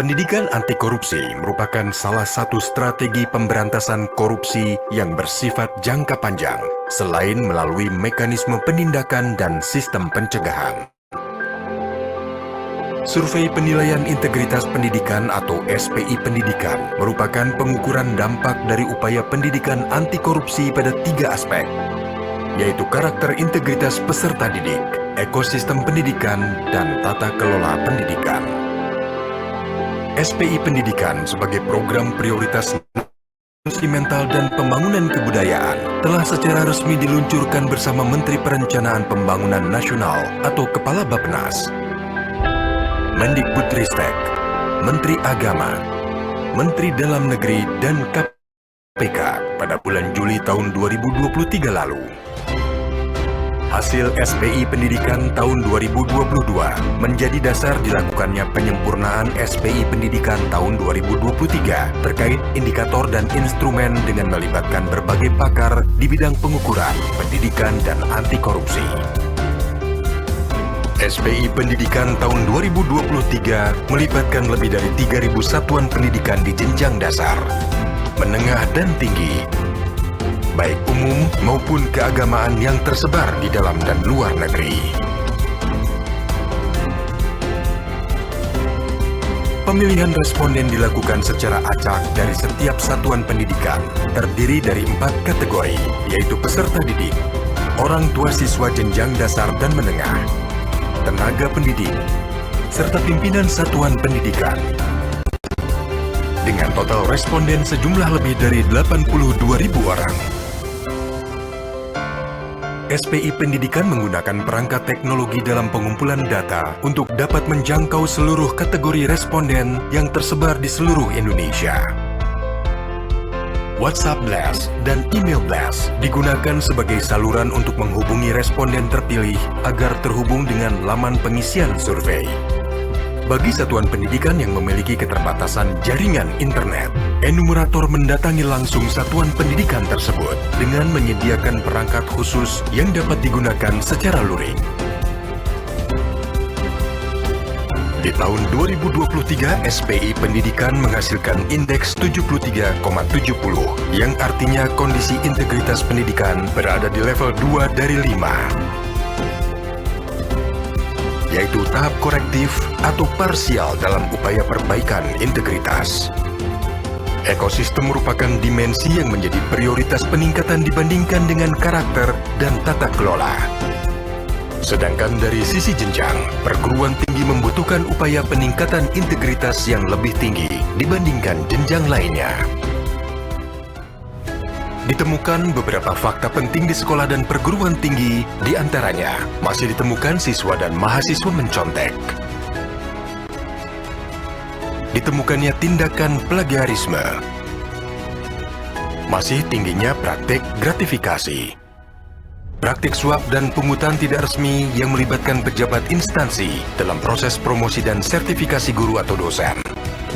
Pendidikan anti korupsi merupakan salah satu strategi pemberantasan korupsi yang bersifat jangka panjang, selain melalui mekanisme penindakan dan sistem pencegahan. Survei Penilaian Integritas Pendidikan atau SPI Pendidikan merupakan pengukuran dampak dari upaya pendidikan anti korupsi pada 3 aspek, yaitu karakter integritas peserta didik, ekosistem pendidikan, dan tata kelola pendidikan. SPI Pendidikan sebagai program prioritas mental dan pembangunan kebudayaan telah secara resmi diluncurkan bersama Menteri Perencanaan Pembangunan Nasional atau Kepala Bappenas, Mendikbudristek, Menteri Agama, Menteri Dalam Negeri, dan KPK pada bulan Juli tahun 2023 lalu. Hasil SPI Pendidikan tahun 2022 menjadi dasar dilakukannya penyempurnaan SPI Pendidikan tahun 2023 terkait indikator dan instrumen dengan melibatkan berbagai pakar di bidang pengukuran, pendidikan, dan anti korupsi. SPI Pendidikan tahun 2023 melibatkan lebih dari 3.000 satuan pendidikan di jenjang dasar, menengah, dan tinggi, baik umum maupun keagamaan yang tersebar di dalam dan luar negeri. Pemilihan responden dilakukan secara acak dari setiap satuan pendidikan, terdiri dari 4 kategori, yaitu peserta didik, orang tua siswa jenjang dasar dan menengah, tenaga pendidik, serta pimpinan satuan pendidikan. Dengan total responden sejumlah lebih dari 82.000 orang. SPI Pendidikan menggunakan perangkat teknologi dalam pengumpulan data untuk dapat menjangkau seluruh kategori responden yang tersebar di seluruh Indonesia. WhatsApp Blast dan Email Blast digunakan sebagai saluran untuk menghubungi responden terpilih agar terhubung dengan laman pengisian survei. Bagi satuan pendidikan yang memiliki keterbatasan jaringan internet, enumerator mendatangi langsung satuan pendidikan tersebut dengan menyediakan perangkat khusus yang dapat digunakan secara luring. Di tahun 2023, SPI Pendidikan menghasilkan indeks 73,70 yang artinya kondisi integritas pendidikan berada di level 2 dari 5, yaitu tahap korektif atau parsial dalam upaya perbaikan integritas. Ekosistem merupakan dimensi yang menjadi prioritas peningkatan dibandingkan dengan karakter dan tata kelola. Sedangkan dari sisi jenjang, perguruan tinggi membutuhkan upaya peningkatan integritas yang lebih tinggi dibandingkan jenjang lainnya. Ditemukan beberapa fakta penting di sekolah dan perguruan tinggi, di antaranya masih ditemukan siswa dan mahasiswa mencontek. Ditemukannya tindakan plagiarisme. Masih tingginya praktik gratifikasi. Praktik suap dan pungutan tidak resmi yang melibatkan pejabat instansi dalam proses promosi dan sertifikasi guru atau dosen.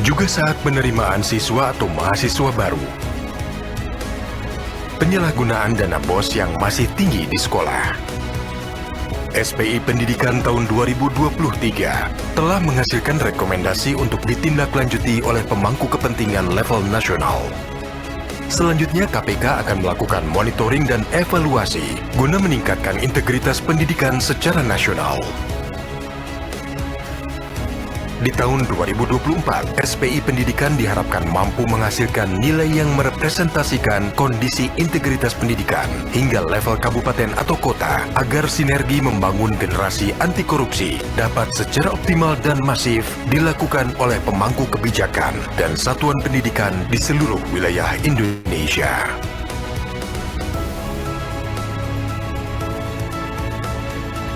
Juga saat penerimaan siswa atau mahasiswa baru. Penyalahgunaan dana BOS yang masih tinggi di sekolah. SPI Pendidikan tahun 2023 telah menghasilkan rekomendasi untuk ditindaklanjuti oleh pemangku kepentingan level nasional. Selanjutnya, KPK akan melakukan monitoring dan evaluasi guna meningkatkan integritas pendidikan secara nasional. Di tahun 2024, SPI Pendidikan diharapkan mampu menghasilkan nilai yang merepresentasikan kondisi integritas pendidikan hingga level kabupaten atau kota agar sinergi membangun generasi anti korupsi dapat secara optimal dan masif dilakukan oleh pemangku kebijakan dan satuan pendidikan di seluruh wilayah Indonesia.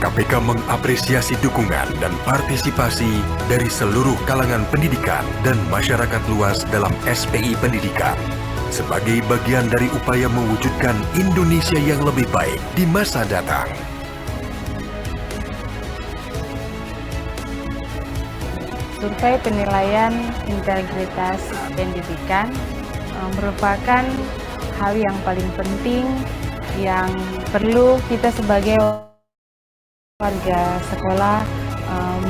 KPK mengapresiasi dukungan dan partisipasi dari seluruh kalangan pendidikan dan masyarakat luas dalam SPI Pendidikan sebagai bagian dari upaya mewujudkan Indonesia yang lebih baik di masa datang. Survei penilaian integritas pendidikan merupakan hal yang paling penting yang perlu kita sebagai warga sekolah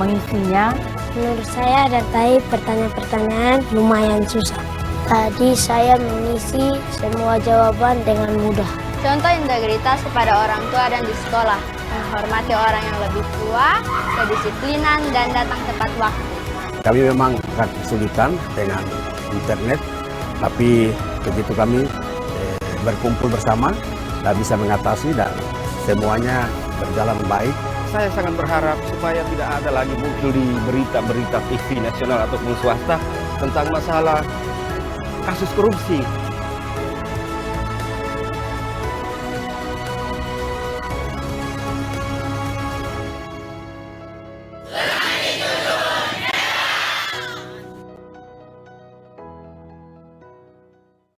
mengisinya Menurut saya datai pertanyaan-pertanyaan lumayan susah. Tadi saya mengisi semua jawaban dengan mudah. Contoh integritas kepada orang tua dan di sekolah, menghormati orang yang lebih tua, kedisiplinan, dan datang tepat waktu. Kami memang akan kesulitan dengan internet, tapi begitu kami berkumpul bersama, kita bisa mengatasi dan semuanya berjalan baik. Saya sangat berharap supaya tidak ada lagi muncul di berita-berita TV nasional ataupun swasta tentang masalah kasus korupsi.